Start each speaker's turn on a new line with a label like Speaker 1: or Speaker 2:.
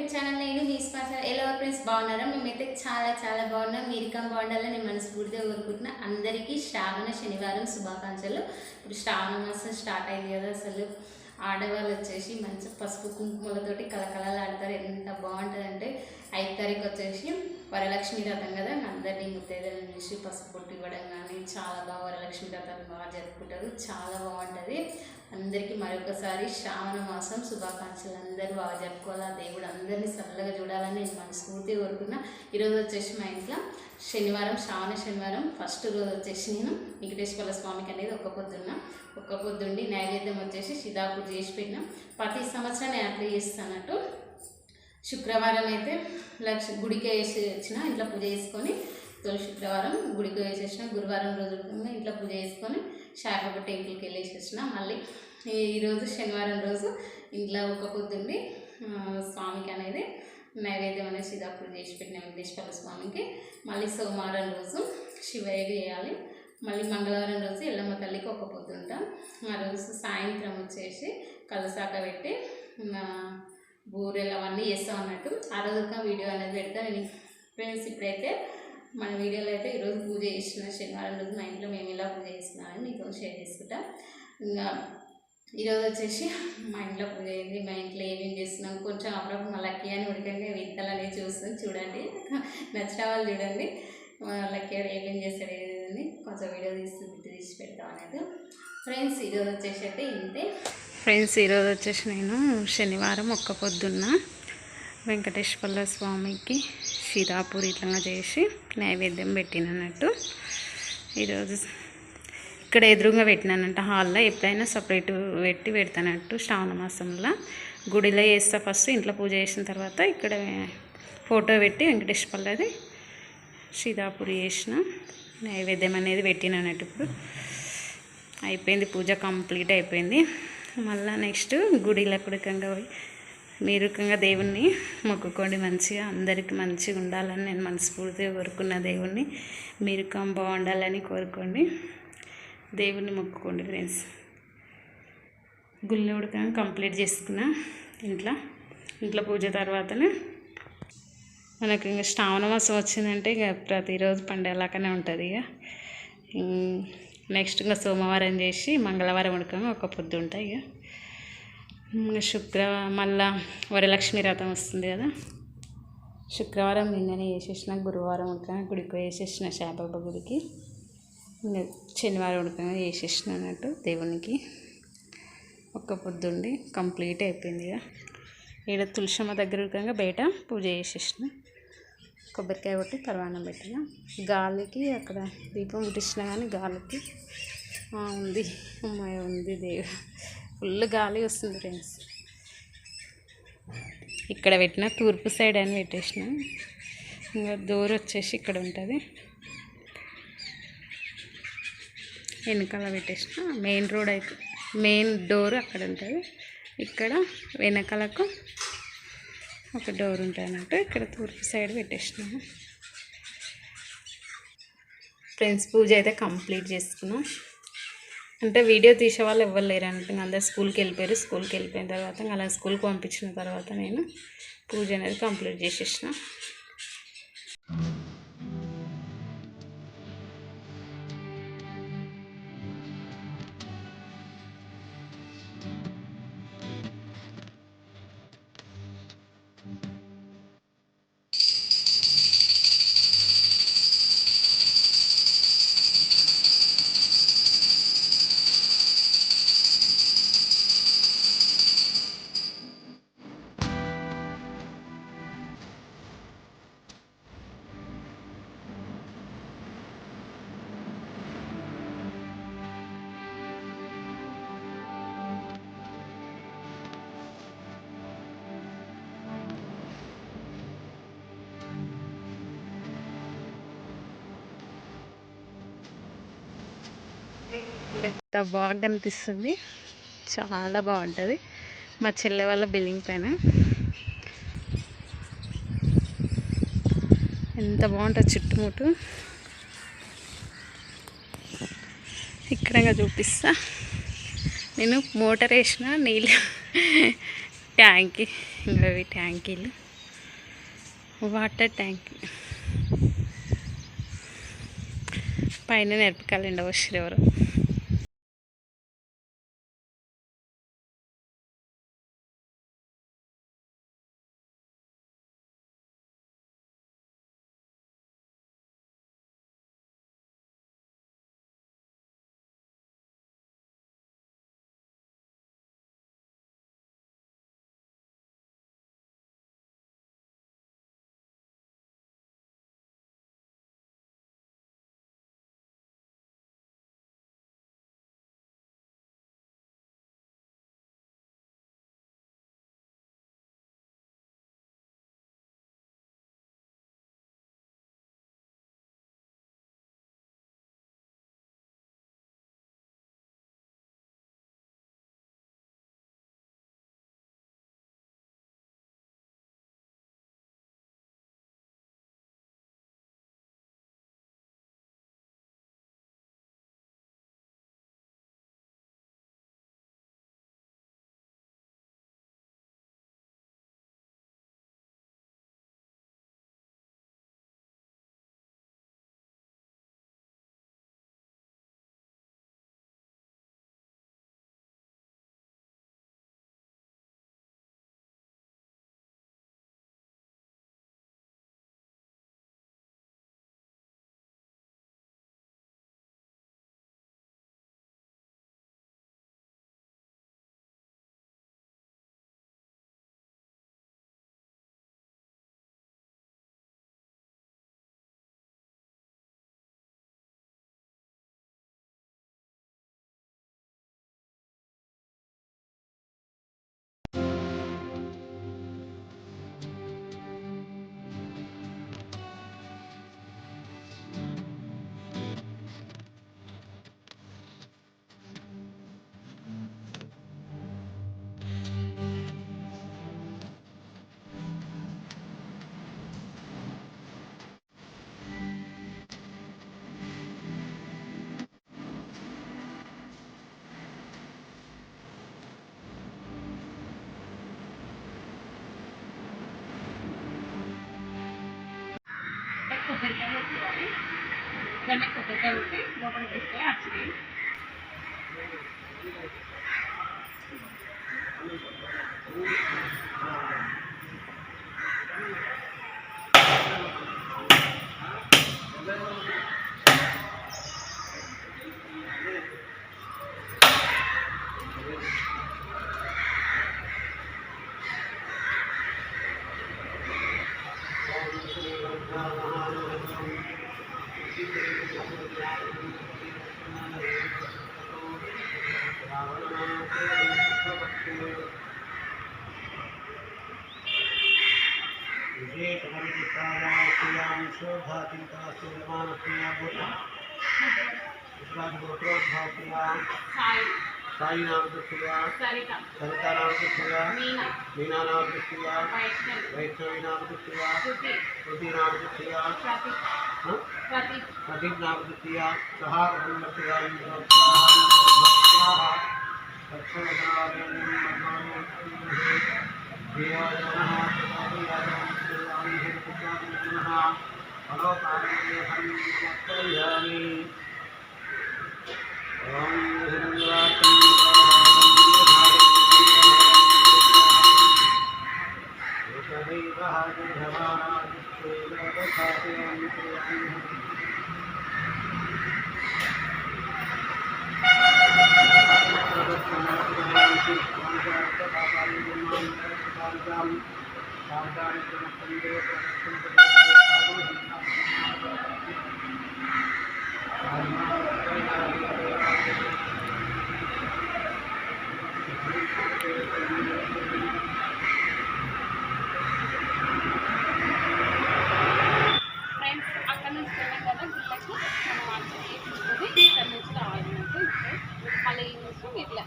Speaker 1: YouTube channel నేను మీ sponsor ఎలా friends బాగున్నారా? మేమైతే చాలా చాలా బాగున్నాం. మీరు కమ్ బాగుండాలని నేను మనస్ఫూర్తిగా కోరుకుంటున్నా. అందరికీ శ్రావణ శనివారం శుభాకాంక్షలు. ఇప్పుడు శ్రావణ మాసం స్టార్ట్ అయింది కదా, అసలు ఆడవాళ్ళు వచ్చేసి మంచి పసుపు కుంకుమలతోటి కలకలలాడతారు. ఎంత బాగుంటుందంటే 5వ తారీఖు వచ్చేసి వరలక్ష్మి వ్రతం కదా, అందరినీ ముత్తైదులను చూసి పసుపు పొట్టు ఇవ్వడం కానీ చాలా బాగా వరలక్ష్మి వ్రతం బాగా జరుపుకుంటారు. చాలా బాగుంటుంది. అందరికీ మరొకసారి శ్రావణ మాసం శుభాకాంక్షలు. అందరూ బాగా జరుపుకోవాలా, దేవుడు అందరినీ చల్లగా చూడాలని నేను మనస్ఫూర్తిగా కోరుకున్నా. ఈరోజు వచ్చేసి మా ఇంట్లో శనివారం, శ్రావణ శనివారం ఫస్ట్ రోజు వచ్చేసి నేను వెంకటేశ్వర స్వామికి అనేది ఒక్క పొద్దుండి నైవేద్యం వచ్చేసి సిదాపూజ చేసి పెట్టినా. ప్రతి సంవత్సరం నేను అట్లా చేస్తానట్టు. శుక్రవారం అయితే గుడికి వేసి వచ్చిన, ఇంట్లో పూజ చేసుకొని తొలి శుక్రవారం గుడికి వేసేసిన, గురువారం రోజు ఇంట్లో పూజ చేసుకొని శాఖప టెంపుల్కి వెళ్ళేసి వచ్చిన. మళ్ళీ ఈరోజు శనివారం రోజు ఇంట్లో ఒక పొద్దుండి స్వామికి అనేది నైవేద్యం అనేది సిదాపూజ చేసి పెట్టిన వెంకటేశ్వర స్వామికి. మళ్ళీ సోమవారం రోజు శివయ్యకి చేయాలి. మళ్ళీ మంగళవారం రోజు ఎల్లమ్మ తల్లికి ఒక పొద్దుంటాం. ఆ రోజు సాయంత్రం వచ్చేసి కలసాక పెట్టి బూరెలు అవన్నీ చేస్తాం అన్నట్టు. ఆ రోజు వీడియో అనేది పెడతాను నేను ఫ్రెండ్స్. ఇప్పుడైతే మన వీడియోలో అయితే ఈరోజు పూజ చేసిన శనివారం రోజు మా ఇంట్లో మేము ఇలా పూజ చేస్తున్నామని మీతో షేర్ చేసుకుంటాం. ఇంకా ఈరోజు వచ్చేసి మా ఇంట్లో పూజ అయింది. మా ఇంట్లో ఏమేమి చేస్తున్నాం కొంచెం అప్పుడప్పుడు మా లక్కీ అని ఉడకండి విత్తలు అనేది చూస్తాం, చూడండి. నచ్చిన వాళ్ళు చూడండి. లక్కీ ఏమేమి చేస్తాడు ఏదని కొంచెం వీడియో తీసి పెడతాం అన్నట్టు. ఫ్రెండ్స్ ఈరోజు వచ్చేసి అయితే ఇంతే ఫ్రెండ్స్. ఈరోజు వచ్చేసి నేను శనివారం ఒక్క పొద్దున్న వెంకటేశ్వర స్వామికి సిదాపూరి ఇట్లా చేసి నైవేద్యం పెట్టినట్టు. ఈరోజు ఇక్కడ ఎదురుగా పెట్టినానంట హాల్లో. ఎప్పుడైనా సపరేట్ పెడతానట్టు. శ్రావణ మాసంలో గుడిలో చేస్తా ఫస్ట్, ఇంట్లో పూజ చేసిన తర్వాత ఇక్కడ ఫోటో పెట్టి వెంకటేశ్వరది సిదాపూరి చేసిన నైవేద్యం అనేది పెట్టినట్టు. ఇప్పుడు అయిపోయింది, పూజ కంప్లీట్ అయిపోయింది. మళ్ళీ నెక్స్ట్ గుడిలో కుడికంగా పోయి మీరుకంగా దేవుణ్ణి మొక్కుకోండి. మంచిగా అందరికీ మంచిగా ఉండాలని నేను మనస్ఫూర్తిగా కోరుకున్న దేవుణ్ణి. మీరుకం బాగుండాలని కోరుకోండి, దేవుణ్ణి మొక్కుకోండి ఫ్రెండ్స్. గుళ్ళో ఉడకంగా కంప్లీట్ చేసుకున్నా. ఇంట్లో పూజ తర్వాతనే మనకి ఇంకా శ్రావణ మాసం వచ్చిందంటే ఇక ప్రతిరోజు పండగలాగానే ఉంటుంది. ఇక నెక్స్ట్ ఇంకా సోమవారం చేసి మంగళవారం ఉడకంగా ఒక పొద్దు ఉంటాయి. ఇక శుక్రవారం మళ్ళా వరలక్ష్మి వ్రతం వస్తుంది కదా, శుక్రవారం నిన్ననే వేసేసిన, గురువారం ఉడకంగా గుడికి వేసేసిన శాపప్ప గుడికి. ఇంకా శనివారం ఉడకంగా వేసేసిన అన్నట్టు దేవునికి. ఒక్క పొద్దుండి కంప్లీట్ అయిపోయింది. ఇక ఈడ తులసమ్మ దగ్గర ఉడకంగా బయట పూజ చేసేసిన, కొబ్బరికాయ కొట్టి పరవాన్నం పెట్టిన. గాలికి అక్కడ దీపం ముట్టించిన కానీ గాలికి ఉంది అమ్మాయి ఉంది దేవుడు, ఫుల్ గాలి వస్తుంది ఫ్రెండ్స్. ఇక్కడ పెట్టిన తూర్పు సైడ్ అని పెట్టేసిన. ఇంకా డోర్ వచ్చేసి ఇక్కడ ఉంటుంది, వెనకాల పెట్టేసిన. మెయిన్ రోడ్ అయితే మెయిన్ డోర్ అక్కడ ఉంటుంది. ఇక్కడ వెనకాలకు ఒక డోర్ ఉంటుంది అన్నట్టు. ఇక్కడ తూర్పు సైడ్ పెట్టేసినాము ఫ్రెండ్స్. పూజ అయితే కంప్లీట్ చేసుకున్నాం. అంటే వీడియో తీసే వాళ్ళు ఎవ్వరు లేరు అన్నట్టు. అందరు స్కూల్కి వెళ్ళిపోయారు. స్కూల్కి వెళ్ళిపోయిన తర్వాత అలా స్కూల్కి పంపించిన తర్వాత నేను పూజ అనేది కంప్లీట్ చేసేసిన. ఎంత బాగా అనిపిస్తుంది, చాలా బాగుంటుంది. మా చెల్లె వాళ్ళ బిల్డింగ్ పైన ఎంత బాగుంటుంది చుట్టుముట్టు. ఇక్కడ చూపిస్తా. నేను మోటార్ వేసిన నీళ్ళు ట్యాంకీ, ఇంకా ట్యాంకీలు వాటర్ ట్యాంక్ పైన నేర్పకాలండి వచ్చారు ఎవరు. కొబ్బరికాయ కొట్టుకోవాలి. దాన్ని కొబ్బరికాయ కొట్టి లోపలికి తీస్తే అచ్చి साई नाम कृष्णया सरिता नाम कृष्णया मीना नाम कृष्णया वैष्णवी नाम कृष्णया श्रुति नाम कृष्णया प्रदीप नाम कृष्णया सहा कृष्णया మళ్ళీ ఇట్లా